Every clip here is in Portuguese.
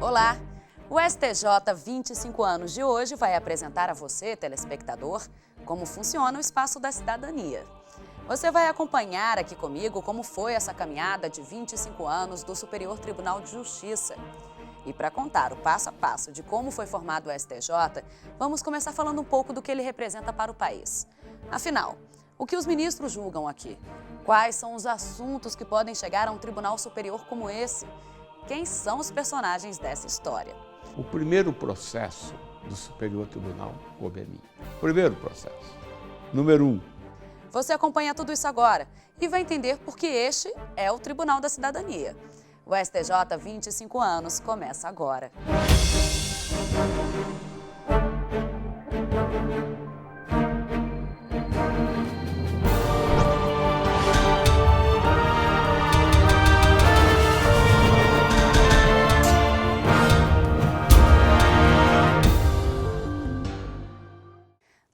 Olá! O STJ 25 anos de hoje vai apresentar a você, telespectador, como funciona o Espaço da Cidadania. Você vai acompanhar aqui comigo como foi essa caminhada de 25 anos do Superior Tribunal de Justiça. E para contar o passo a passo de como foi formado o STJ, vamos começar falando um pouco do que ele representa para o país. Afinal, o que os ministros julgam aqui? Quais são os assuntos que podem chegar a um tribunal superior como esse? Quem são os personagens dessa história? O primeiro processo do Superior Tribunal coube a mim. Primeiro processo. Número 1. Você acompanha tudo isso agora e vai entender por que este é o Tribunal da Cidadania. O STJ 25 anos começa agora.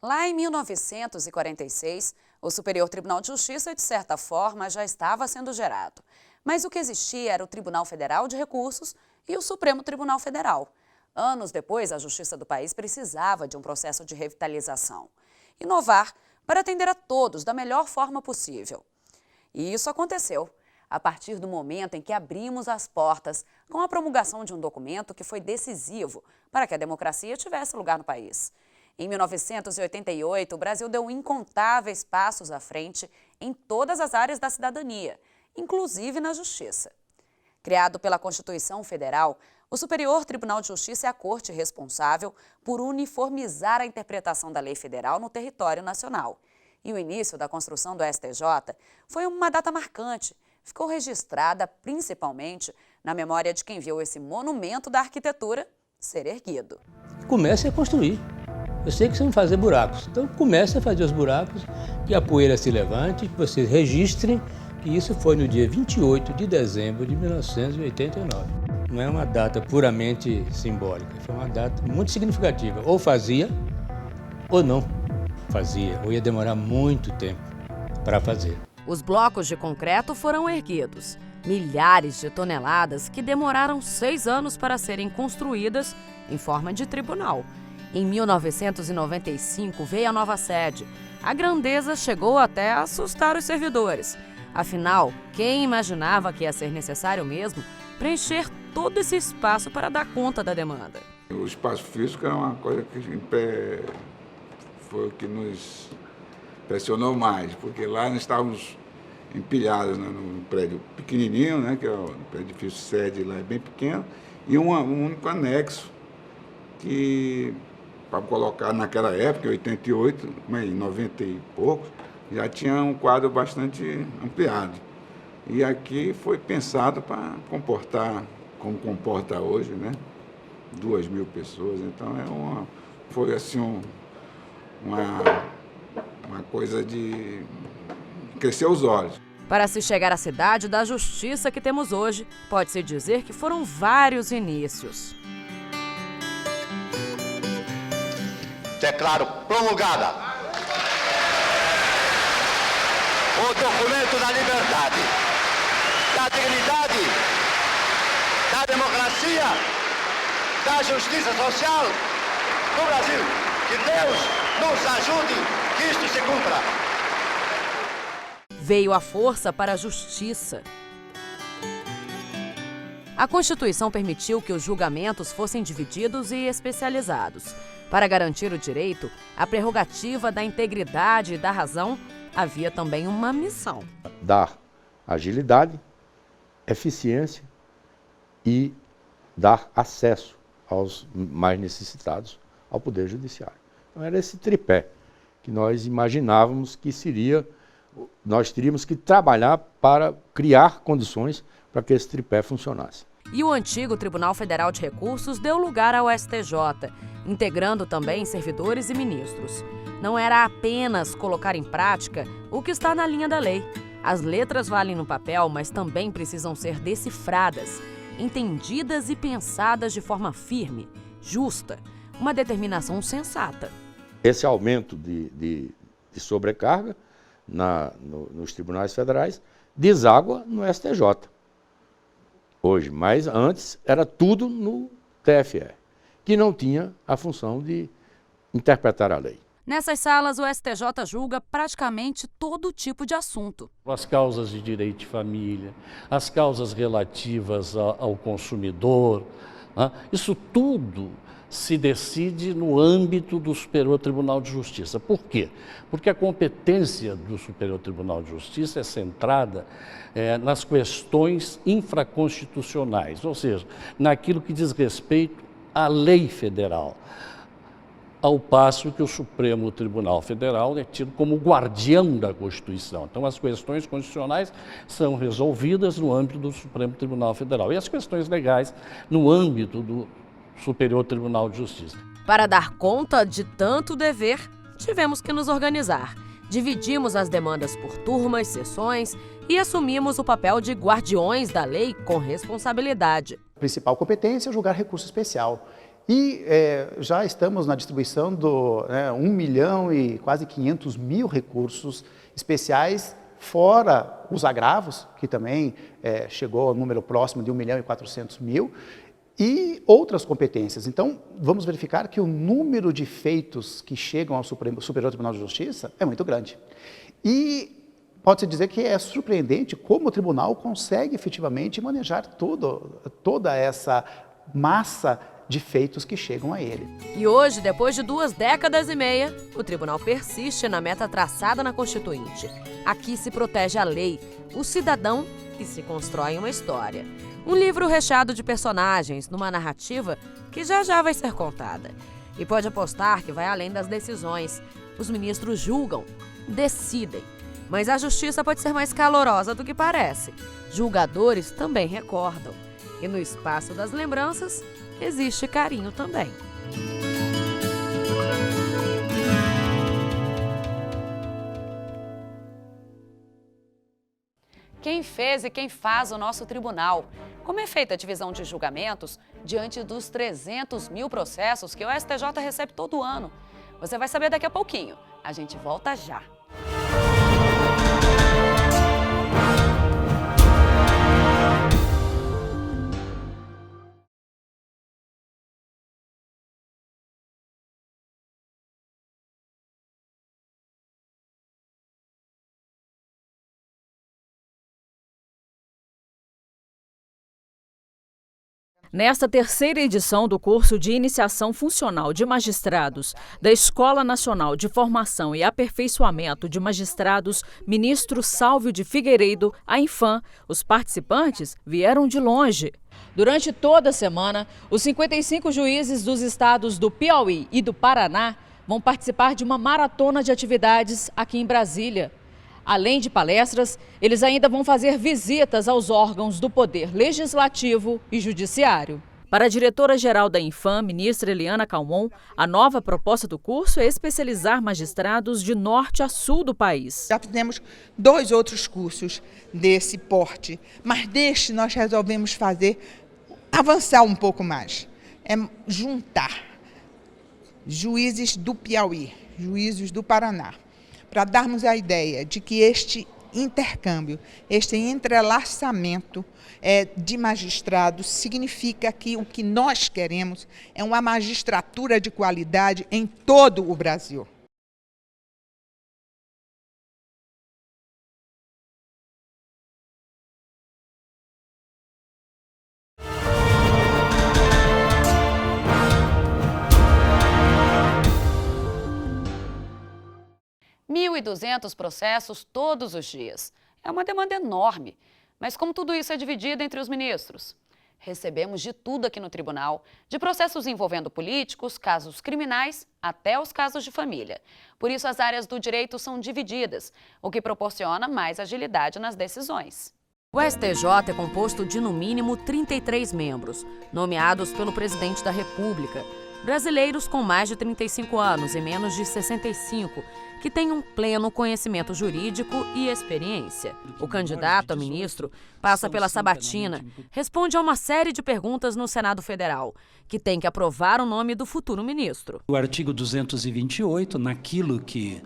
Lá em 1946, o Superior Tribunal de Justiça, de certa forma, já estava sendo gerado. Mas o que existia era o Tribunal Federal de Recursos e o Supremo Tribunal Federal. Anos depois, a justiça do país precisava de um processo de revitalização. Inovar para atender a todos da melhor forma possível. E isso aconteceu a partir do momento em que abrimos as portas com a promulgação de um documento que foi decisivo para que a democracia tivesse lugar no país. Em 1988, o Brasil deu incontáveis passos à frente em todas as áreas da cidadania, inclusive na justiça. Criado pela Constituição Federal, o Superior Tribunal de Justiça é a corte responsável por uniformizar a interpretação da lei federal no território nacional. E o início da construção do STJ foi uma data marcante. Ficou registrada principalmente na memória de quem viu esse monumento da arquitetura ser erguido. Comece a construir. Eu sei que você não fazer buracos, então comece a fazer os buracos, que a poeira se levante, que vocês registrem que isso foi no dia 28 de dezembro de 1989. Não é uma data puramente simbólica, foi uma data muito significativa. Ou fazia, ou não fazia, ou ia demorar muito tempo para fazer. Os blocos de concreto foram erguidos. Milhares de toneladas que demoraram 6 anos para serem construídas em forma de tribunal. Em 1995 veio a nova sede. A grandeza chegou até a assustar os servidores. Afinal, quem imaginava que ia ser necessário mesmo preencher todo esse espaço para dar conta da demanda? O espaço físico é uma coisa que foi o que nos pressionou mais, porque lá nós estávamos empilhados, né, num prédio pequenininho, né, que é o edifício sede lá é bem pequeno, e um único anexo que, para colocar naquela época, em 88, em 90 e pouco, já tinha um quadro bastante ampliado. E aqui foi pensado para comportar, como comporta hoje, né, 2.000 pessoas. Então foi assim uma coisa de crescer os olhos. Para se chegar à cidade da justiça que temos hoje, pode-se dizer que foram vários inícios. Declaro promulgada o documento da liberdade, da dignidade, da democracia, da justiça social no Brasil. Que Deus nos ajude que isto se cumpra. Veio a força para a justiça. A Constituição permitiu que os julgamentos fossem divididos e especializados. Para garantir o direito, a prerrogativa da integridade e da razão, havia também uma missão. Dar agilidade, eficiência e dar acesso aos mais necessitados ao Poder Judiciário. Então era esse tripé que nós imaginávamos que nós teríamos que trabalhar para criar condições para que esse tripé funcionasse. E o antigo Tribunal Federal de Recursos deu lugar ao STJ, integrando também servidores e ministros. Não era apenas colocar em prática o que está na linha da lei. As letras valem no papel, mas também precisam ser decifradas, entendidas e pensadas de forma firme, justa, uma determinação sensata. Esse aumento de sobrecarga nos tribunais federais deságua no STJ. Hoje, mas antes era tudo no TFE, que não tinha a função de interpretar a lei. Nessas salas, o STJ julga praticamente todo tipo de assunto. As causas de direito de família, as causas relativas ao consumidor, né? Isso tudo se decide no âmbito do Superior Tribunal de Justiça. Por quê? Porque a competência do Superior Tribunal de Justiça é centrada nas questões infraconstitucionais, ou seja, naquilo que diz respeito à lei federal. Ao passo que o Supremo Tribunal Federal é tido como guardião da Constituição. Então, as questões constitucionais são resolvidas no âmbito do Supremo Tribunal Federal e as questões legais no âmbito do Superior Tribunal de Justiça. Para dar conta de tanto dever, tivemos que nos organizar. Dividimos as demandas por turmas, sessões e assumimos o papel de guardiões da lei com responsabilidade. A principal competência é julgar recurso especial. E já estamos na distribuição do 1 milhão e quase 500 mil recursos especiais, fora os agravos, que também chegou ao número próximo de 1 milhão e 400 mil, e outras competências. Então, vamos verificar que o número de feitos que chegam ao Superior Tribunal de Justiça é muito grande. E pode-se dizer que é surpreendente como o tribunal consegue efetivamente manejar toda essa massa de feitos que chegam a ele. E hoje, depois de 2 décadas e meia, o tribunal persiste na meta traçada na Constituinte. Aqui se protege a lei, o cidadão e se constrói uma história. Um livro recheado de personagens, numa narrativa que já vai ser contada. E pode apostar que vai além das decisões. Os ministros julgam, decidem. Mas a justiça pode ser mais calorosa do que parece. Julgadores também recordam. E no espaço das lembranças, existe carinho também. Quem fez e quem faz o nosso tribunal? Como é feita a divisão de julgamentos diante dos 300 mil processos que o STJ recebe todo ano? Você vai saber daqui a pouquinho. A gente volta já. Nesta terceira edição do curso de Iniciação Funcional de Magistrados da Escola Nacional de Formação e Aperfeiçoamento de Magistrados, Ministro Sálvio de Figueiredo, a Infam, os participantes vieram de longe. Durante toda a semana, os 55 juízes dos estados do Piauí e do Paraná vão participar de uma maratona de atividades aqui em Brasília. Além de palestras, eles ainda vão fazer visitas aos órgãos do Poder Legislativo e Judiciário. Para a diretora-geral da Infam, ministra Eliana Calmon, a nova proposta do curso é especializar magistrados de norte a sul do país. Já fizemos 2 outros cursos desse porte, mas deste nós resolvemos avançar um pouco mais. É juntar juízes do Piauí, juízes do Paraná, para darmos a ideia de que este intercâmbio, este entrelaçamento de magistrados significa que o que nós queremos é uma magistratura de qualidade em todo o Brasil. E 1.200 processos todos os dias. É uma demanda enorme. Mas como tudo isso é dividido entre os ministros? Recebemos de tudo aqui no tribunal, de processos envolvendo políticos, casos criminais, até os casos de família. Por isso as áreas do direito são divididas, o que proporciona mais agilidade nas decisões. O STJ é composto de, no mínimo, 33 membros, nomeados pelo presidente da República. Brasileiros com mais de 35 anos e menos de 65, que têm um pleno conhecimento jurídico e experiência. O candidato a ministro passa pela sabatina, responde a uma série de perguntas no Senado Federal, que tem que aprovar o nome do futuro ministro. O artigo 228, naquilo que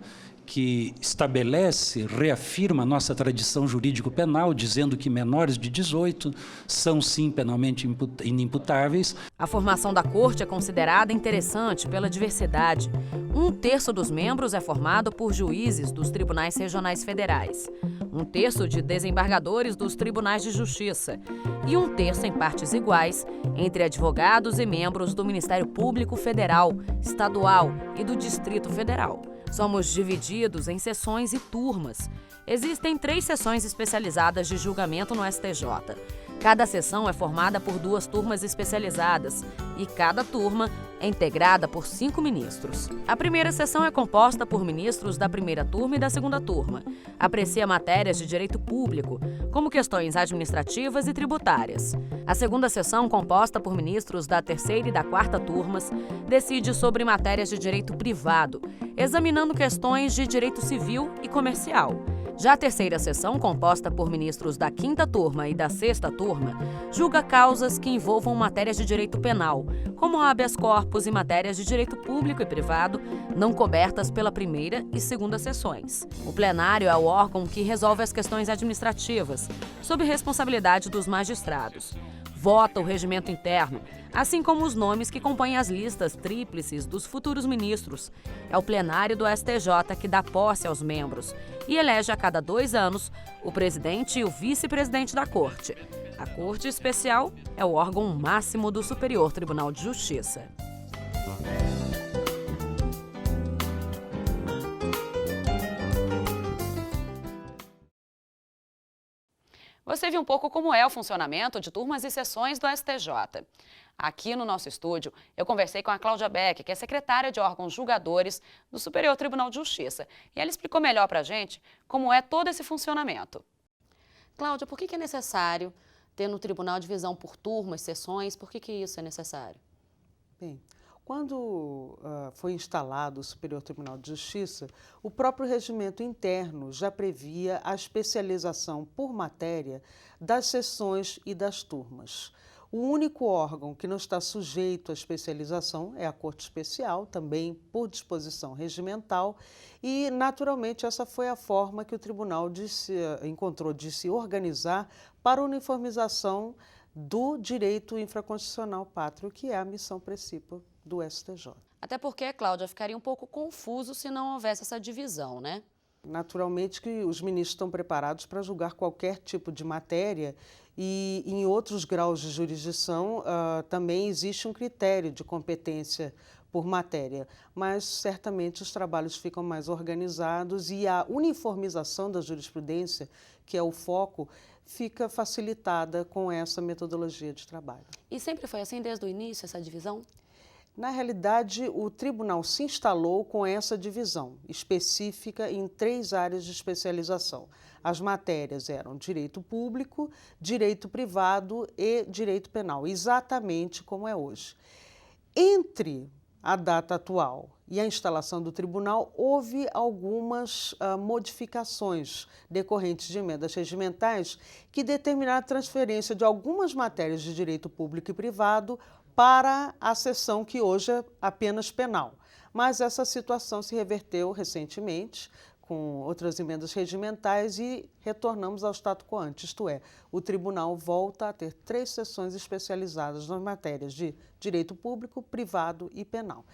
que estabelece, reafirma a nossa tradição jurídico-penal, dizendo que menores de 18 são, sim, penalmente inimputáveis. A formação da Corte é considerada interessante pela diversidade. 1/3 dos membros é formado por juízes dos tribunais regionais federais, 1/3 de desembargadores dos tribunais de justiça e 1/3 em partes iguais entre advogados e membros do Ministério Público Federal, Estadual e do Distrito Federal. Somos divididos em seções e turmas. Existem 3 seções especializadas de julgamento no STJ. Cada seção é formada por 2 turmas especializadas e cada turma é integrada por 5 ministros. A primeira seção é composta por ministros da primeira turma e da segunda turma. Aprecia matérias de direito público, como questões administrativas e tributárias. A segunda seção, composta por ministros da terceira e da quarta turmas, decide sobre matérias de direito privado, examinando questões de direito civil e comercial. Já a terceira seção, composta por ministros da quinta turma e da sexta turma, julga causas que envolvam matérias de direito penal, como habeas corpus e matérias de direito público e privado, não cobertas pela primeira e segunda seções. O plenário é o órgão que resolve as questões administrativas, sob responsabilidade dos magistrados. Vota o regimento interno, assim como os nomes que compõem as listas tríplices dos futuros ministros. É o plenário do STJ que dá posse aos membros e elege a cada 2 anos o presidente e o vice-presidente da Corte. A Corte Especial é o órgão máximo do Superior Tribunal de Justiça. Você viu um pouco como é o funcionamento de turmas e sessões do STJ. Aqui no nosso estúdio, eu conversei com a Cláudia Beck, que é secretária de órgãos julgadores do Superior Tribunal de Justiça. E ela explicou melhor para a gente como é todo esse funcionamento. Cláudia, por que é necessário ter no tribunal divisão por turmas, sessões? Por que isso é necessário? Bem, quando foi instalado o Superior Tribunal de Justiça, o próprio regimento interno já previa a especialização por matéria das sessões e das turmas. O único órgão que não está sujeito à especialização é a Corte Especial, também por disposição regimental, e, naturalmente, essa foi a forma que o tribunal encontrou de se organizar para a uniformização do direito infraconstitucional pátrio, que é a missão principal do STJ. Até porque, Cláudia, ficaria um pouco confuso se não houvesse essa divisão, né? Naturalmente que os ministros estão preparados para julgar qualquer tipo de matéria e em outros graus de jurisdição também existe um critério de competência por matéria, mas certamente os trabalhos ficam mais organizados e a uniformização da jurisprudência, que é o foco, fica facilitada com essa metodologia de trabalho. E sempre foi assim desde o início, essa divisão? Na realidade, o tribunal se instalou com essa divisão específica em 3 áreas de especialização. As matérias eram direito público, direito privado e direito penal, exatamente como é hoje. Entre a data atual e a instalação do tribunal, houve algumas modificações decorrentes de emendas regimentais que determinaram a transferência de algumas matérias de direito público e privado para a seção que hoje é apenas penal. Mas essa situação se reverteu recentemente com outras emendas regimentais e retornamos ao status quo ante, isto é, o tribunal volta a ter 3 seções especializadas nas matérias de direito público, privado e penal,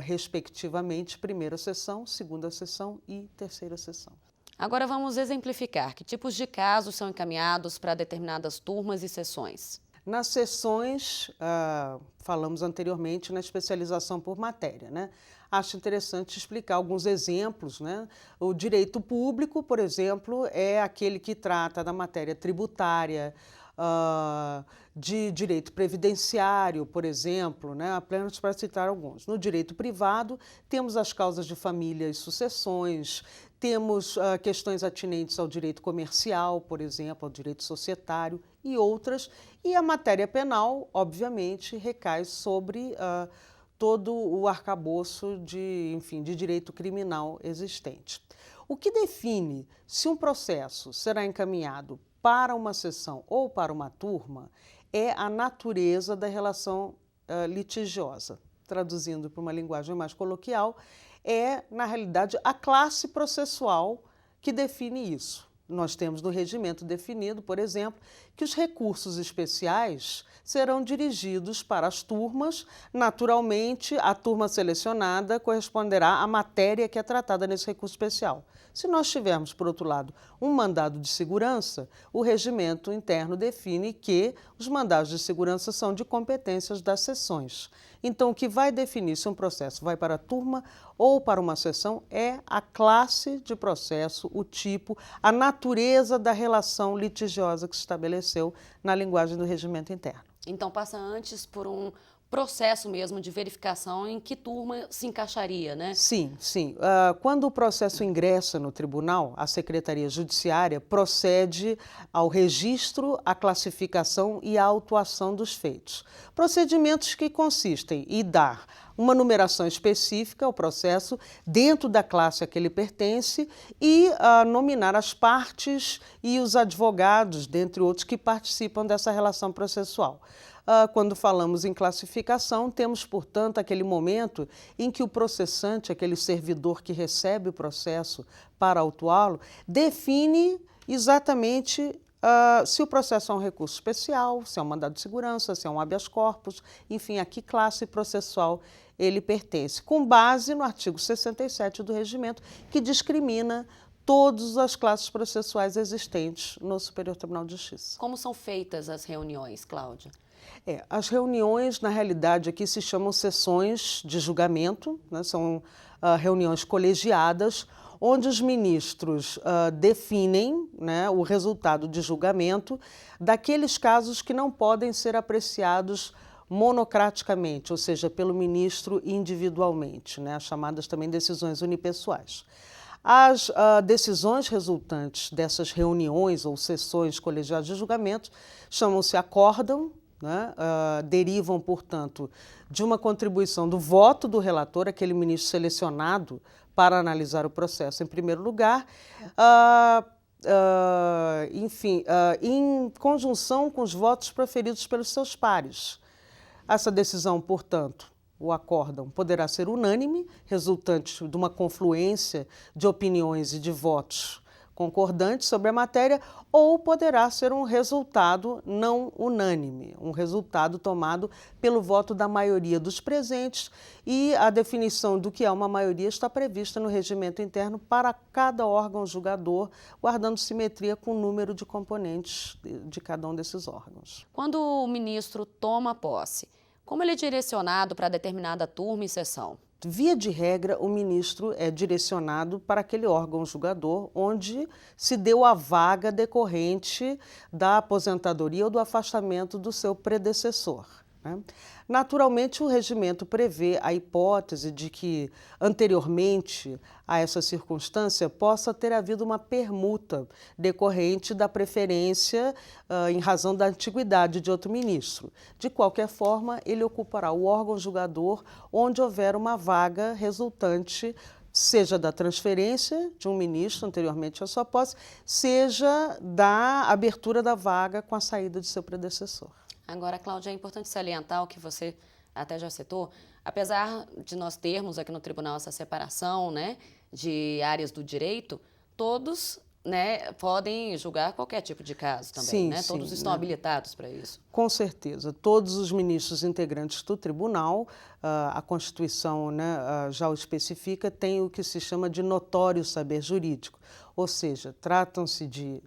respectivamente, primeira seção, segunda seção e terceira seção. Agora vamos exemplificar que tipos de casos são encaminhados para determinadas turmas e sessões. Nas sessões, falamos anteriormente na especialização por matéria, né? Acho interessante explicar alguns exemplos, né? O direito público, por exemplo, é aquele que trata da matéria tributária, de direito previdenciário, por exemplo, né? Apenas para citar alguns. No direito privado, temos as causas de família e sucessões, temos questões atinentes ao direito comercial, por exemplo, ao direito societário e outras. E a matéria penal, obviamente, recai sobre todo o arcabouço de direito criminal existente. O que define se um processo será encaminhado para uma sessão ou para uma turma é a natureza da relação litigiosa. Traduzindo para uma linguagem mais coloquial, é, na realidade, a classe processual que define isso. Nós temos no regimento definido, por exemplo, que os recursos especiais serão dirigidos para as turmas. Naturalmente, a turma selecionada corresponderá à matéria que é tratada nesse recurso especial. Se nós tivermos, por outro lado, um mandado de segurança, o regimento interno define que os mandados de segurança são de competências das seções. Então, o que vai definir se um processo vai para a turma ou para uma seção é a classe de processo, o tipo, a natureza da relação litigiosa que se estabeleceu na linguagem do regimento interno. Então, passa antes por um processo mesmo de verificação em que turma se encaixaria, né? Sim, sim. Quando o processo ingressa no tribunal, a Secretaria Judiciária procede ao registro, à classificação e à autuação dos feitos. Procedimentos que consistem em dar uma numeração específica ao processo dentro da classe a que ele pertence e nominar as partes e os advogados, dentre outros, que participam dessa relação processual. Quando falamos em classificação, temos, portanto, aquele momento em que o processante, aquele servidor que recebe o processo para autuá-lo, define exatamente se o processo é um recurso especial, se é um mandado de segurança, se é um habeas corpus, enfim, a que classe processual ele pertence, com base no artigo 67 do regimento, que discrimina todas as classes processuais existentes no Superior Tribunal de Justiça. Como são feitas as reuniões, Cláudia? As reuniões, na realidade, aqui se chamam sessões de julgamento, né? São reuniões colegiadas, onde os ministros definem, né, o resultado de julgamento daqueles casos que não podem ser apreciados monocraticamente, ou seja, pelo ministro individualmente, né, as chamadas também decisões unipessoais. As decisões resultantes dessas reuniões ou sessões colegiadas de julgamento chamam-se acórdão, né, derivam, portanto, de uma contribuição do voto do relator, aquele ministro selecionado para analisar o processo em primeiro lugar, em conjunção com os votos proferidos pelos seus pares. Essa decisão, portanto, o acórdão poderá ser unânime, resultante de uma confluência de opiniões e de votos concordantes sobre a matéria, ou poderá ser um resultado não unânime, um resultado tomado pelo voto da maioria dos presentes, e a definição do que é uma maioria está prevista no regimento interno para cada órgão julgador, guardando simetria com o número de componentes de cada um desses órgãos. Quando o ministro toma posse, como ele é direcionado para determinada turma e sessão? Via de regra, o ministro é direcionado para aquele órgão julgador onde se deu a vaga decorrente da aposentadoria ou do afastamento do seu predecessor, né? Naturalmente, o regimento prevê a hipótese de que, anteriormente a essa circunstância, possa ter havido uma permuta decorrente da preferência em razão da antiguidade de outro ministro. De qualquer forma, ele ocupará o órgão julgador onde houver uma vaga resultante, seja da transferência de um ministro anteriormente à sua posse, seja da abertura da vaga com a saída de seu predecessor. Agora, Cláudia, é importante salientar o que você até já citou, apesar de nós termos aqui no tribunal essa separação, né, de áreas do direito, todos, né, podem julgar qualquer tipo de caso também, sim, né? Sim, todos estão habilitados para isso. Com certeza. Todos os ministros integrantes do tribunal, a Constituição, né, já o especifica, tem o que se chama de notório saber jurídico, ou seja, tratam-se de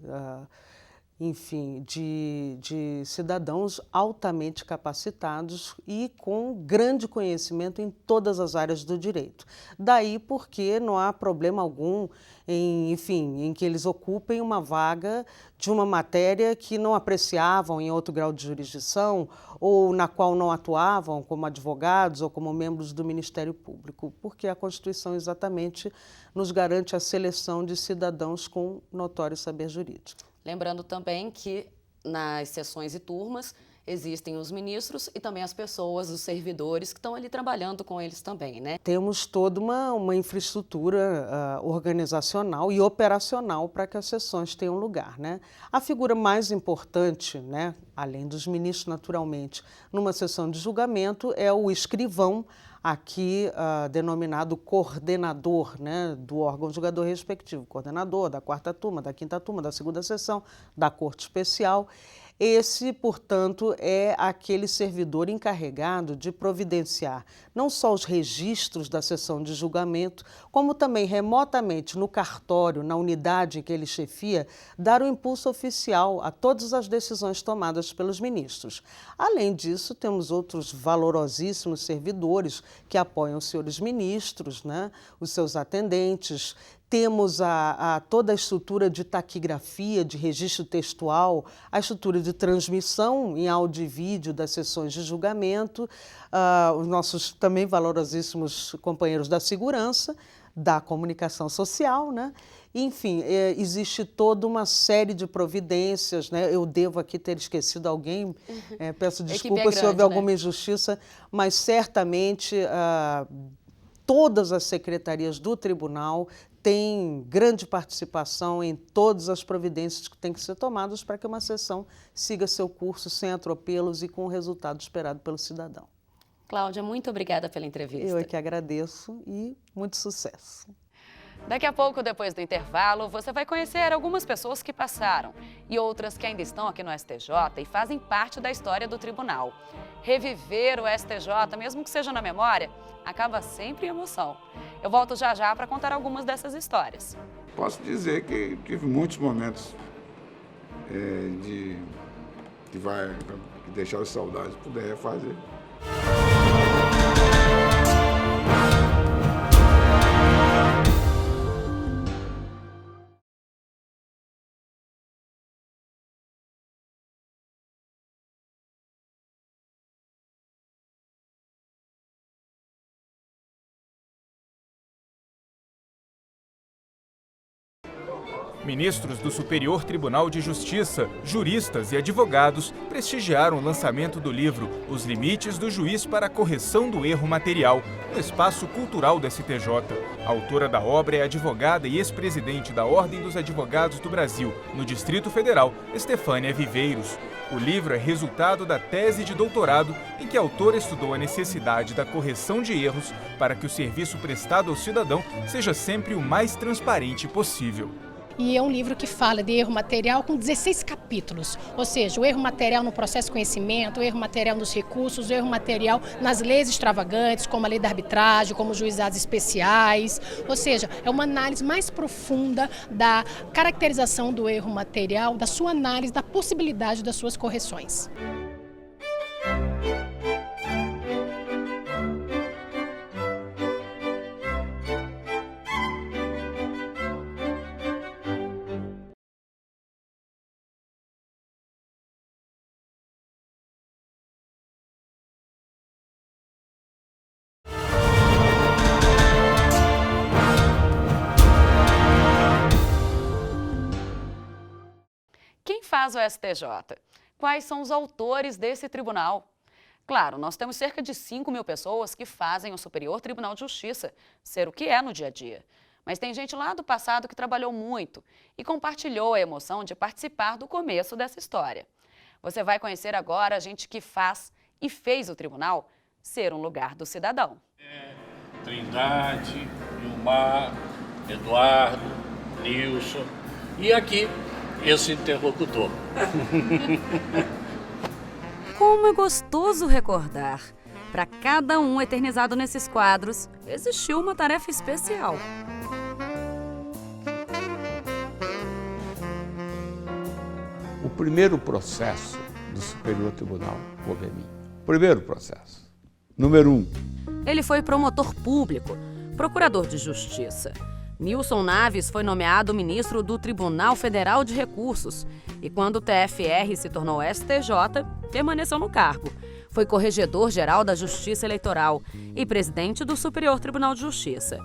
cidadãos altamente capacitados e com grande conhecimento em todas as áreas do direito. Daí porque não há problema algum em que eles ocupem uma vaga de uma matéria que não apreciavam em outro grau de jurisdição ou na qual não atuavam como advogados ou como membros do Ministério Público, porque a Constituição exatamente nos garante a seleção de cidadãos com notório saber jurídico. Lembrando também que nas sessões e turmas existem os ministros e também as pessoas, os servidores que estão ali trabalhando com eles também, né? Temos toda uma infraestrutura organizacional e operacional para que as sessões tenham lugar, né? A figura mais importante, né, além dos ministros naturalmente, numa sessão de julgamento é o escrivão, aqui denominado coordenador, né, do órgão julgador respectivo, coordenador da 4ª turma, da 5ª turma, da 2ª sessão, da Corte Especial. Esse, portanto, é aquele servidor encarregado de providenciar não só os registros da sessão de julgamento, como também remotamente no cartório, na unidade em que ele chefia, dar o impulso oficial a todas as decisões tomadas pelos ministros. Além disso, temos outros valorosíssimos servidores que apoiam os senhores ministros, né, os seus atendentes. Temos toda a estrutura de taquigrafia, de registro textual, a estrutura de transmissão em áudio e vídeo das sessões de julgamento, os nossos também valorosíssimos companheiros da segurança, da comunicação social, né? Enfim, existe toda uma série de providências, né? Eu devo aqui ter esquecido alguém, peço desculpa se houver alguma injustiça, mas certamente todas as secretarias do tribunal têm grande participação em todas as providências que têm que ser tomadas para que uma sessão siga seu curso sem atropelos e com o resultado esperado pelo cidadão. Cláudia, muito obrigada pela entrevista. Eu é que agradeço e muito sucesso. Daqui a pouco, depois do intervalo, você vai conhecer algumas pessoas que passaram e outras que ainda estão aqui no STJ e fazem parte da história do tribunal. Reviver o STJ, mesmo que seja na memória, acaba sempre em emoção. Eu volto já já para contar algumas dessas histórias. Posso dizer que tive muitos momentos que vai deixar as saudades, puder refazer. Ministros do Superior Tribunal de Justiça, juristas e advogados prestigiaram o lançamento do livro Os Limites do Juiz para a Correção do Erro Material, no Espaço Cultural do STJ. A autora da obra é a advogada e ex-presidente da Ordem dos Advogados do Brasil, no Distrito Federal, Estefânia Viveiros. O livro é resultado da tese de doutorado em que a autora estudou a necessidade da correção de erros para que o serviço prestado ao cidadão seja sempre o mais transparente possível. E é um livro que fala de erro material com 16 capítulos, ou seja, o erro material no processo de conhecimento, o erro material nos recursos, o erro material nas leis extravagantes, como a lei da arbitragem, como os juizados especiais, ou seja, é uma análise mais profunda da caracterização do erro material, da sua análise, da possibilidade das suas correções. Quem faz o STJ? Quais são os autores desse tribunal? Claro, nós temos cerca de 5.000 pessoas que fazem o Superior Tribunal de Justiça ser o que é no dia a dia. Mas tem gente lá do passado que trabalhou muito e compartilhou a emoção de participar do começo dessa história. Você vai conhecer agora a gente que faz e fez o tribunal ser um lugar do cidadão. Trindade, Vilmar, Eduardo, Nilson e aqui esse interlocutor. Como é gostoso recordar. Para cada um eternizado nesses quadros, existiu uma tarefa especial. O primeiro processo do Superior Tribunal coube a mim. Primeiro processo. Número 1. Ele foi promotor público, procurador de justiça. Nilson Naves foi nomeado ministro do Tribunal Federal de Recursos e quando o TFR se tornou STJ, permaneceu no cargo. Foi corregedor-geral da Justiça Eleitoral e presidente do Superior Tribunal de Justiça.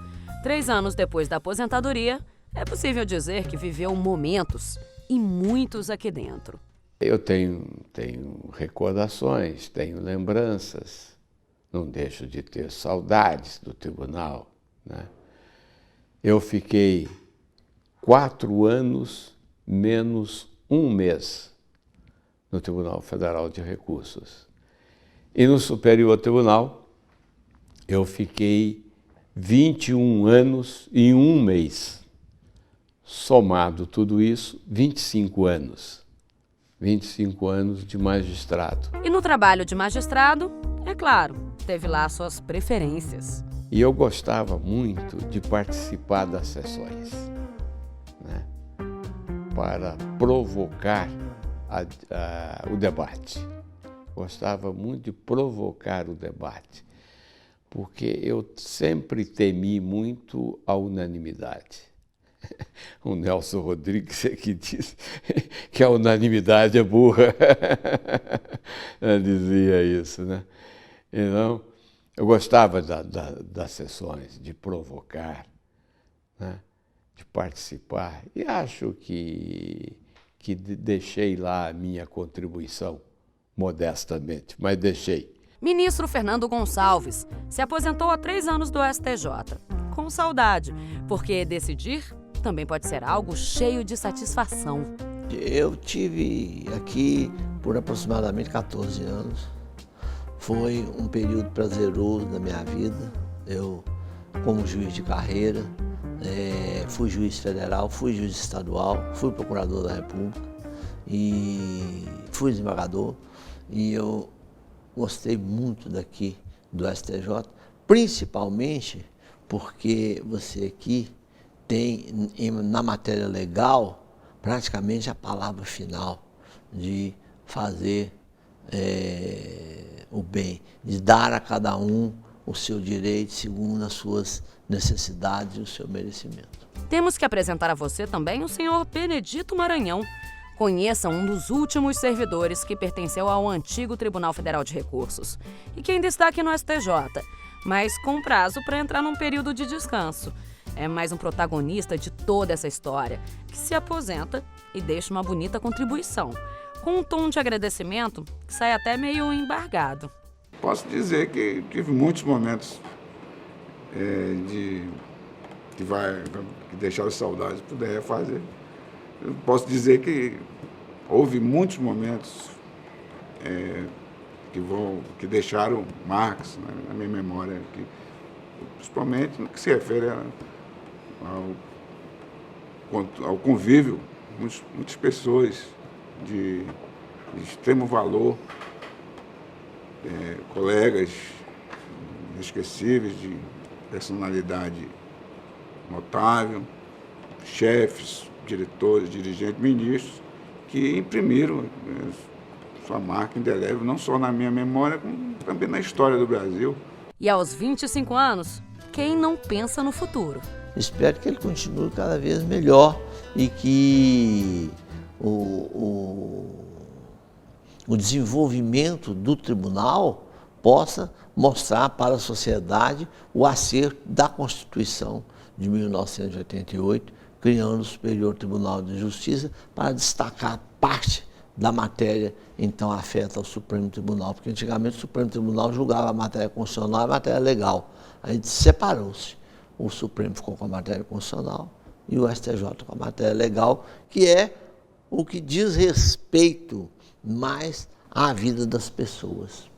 3 anos depois da aposentadoria, é possível dizer que viveu momentos e muitos aqui dentro. Eu tenho recordações, tenho lembranças, não deixo de ter saudades do tribunal, né? Eu fiquei 4 anos menos 1 mês no Tribunal Federal de Recursos. E no Superior Tribunal, eu fiquei 21 anos e 1 mês. Somado tudo isso, 25 anos. 25 anos de magistrado. E no trabalho de magistrado, é claro, teve lá suas preferências. E eu gostava muito de participar das sessões, né, para provocar o debate. Gostava muito de provocar o debate, porque eu sempre temi muito a unanimidade. O Nelson Rodrigues é que diz que a unanimidade é burra. Dizia isso, né? Então, eu gostava das sessões, de provocar, né? De participar. E acho que deixei lá a minha contribuição, modestamente, mas deixei. Ministro Fernando Gonçalves se aposentou há 3 anos do STJ. Com saudade, porque decidir também pode ser algo cheio de satisfação. Eu tive aqui por aproximadamente 14 anos. Foi um período prazeroso da minha vida. Eu, como juiz de carreira, fui juiz federal, fui juiz estadual, fui procurador da República e fui desembargador. E eu gostei muito daqui do STJ, principalmente porque você aqui tem, na matéria legal, praticamente a palavra final de fazer o bem, de dar a cada um o seu direito segundo as suas necessidades e o seu merecimento. Temos que apresentar a você também o senhor Benedito Maranhão. Conheça um dos últimos servidores que pertenceu ao antigo Tribunal Federal de Recursos e que ainda está aqui no STJ, mas com prazo para entrar num período de descanso. É mais um protagonista de toda essa história, que se aposenta e deixa uma bonita contribuição, com um tom de agradecimento que sai até meio embargado. Posso dizer que tive muitos momentos que deixaram saudades, puder refazer. Eu posso dizer que houve muitos momentos que deixaram marcas, né, na minha memória, principalmente no que se refere ao convívio, muitas pessoas de extremo valor, colegas inesquecíveis, de personalidade notável, chefes, diretores, dirigentes, ministros, que imprimiram sua marca indelével, não só na minha memória, como também na história do Brasil. E aos 25 anos, quem não pensa no futuro? Espero que ele continue cada vez melhor e que o desenvolvimento do tribunal possa mostrar para a sociedade o acerto da Constituição de 1988, criando o Superior Tribunal de Justiça para destacar parte da matéria então afeta ao Supremo Tribunal, porque antigamente o Supremo Tribunal julgava a matéria constitucional e a matéria legal. A gente separou-se. O Supremo ficou com a matéria constitucional e o STJ com a matéria legal, que é o que diz respeito mais à vida das pessoas.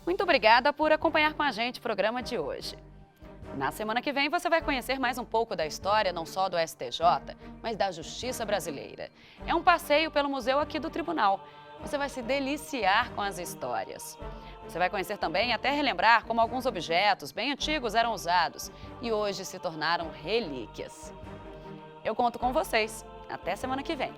Muito obrigada por acompanhar com a gente o programa de hoje. Na semana que vem você vai conhecer mais um pouco da história não só do STJ, mas da Justiça Brasileira. É um passeio pelo museu aqui do Tribunal. Você vai se deliciar com as histórias. Você vai conhecer também e até relembrar como alguns objetos bem antigos eram usados e hoje se tornaram relíquias. Eu conto com vocês. Até semana que vem.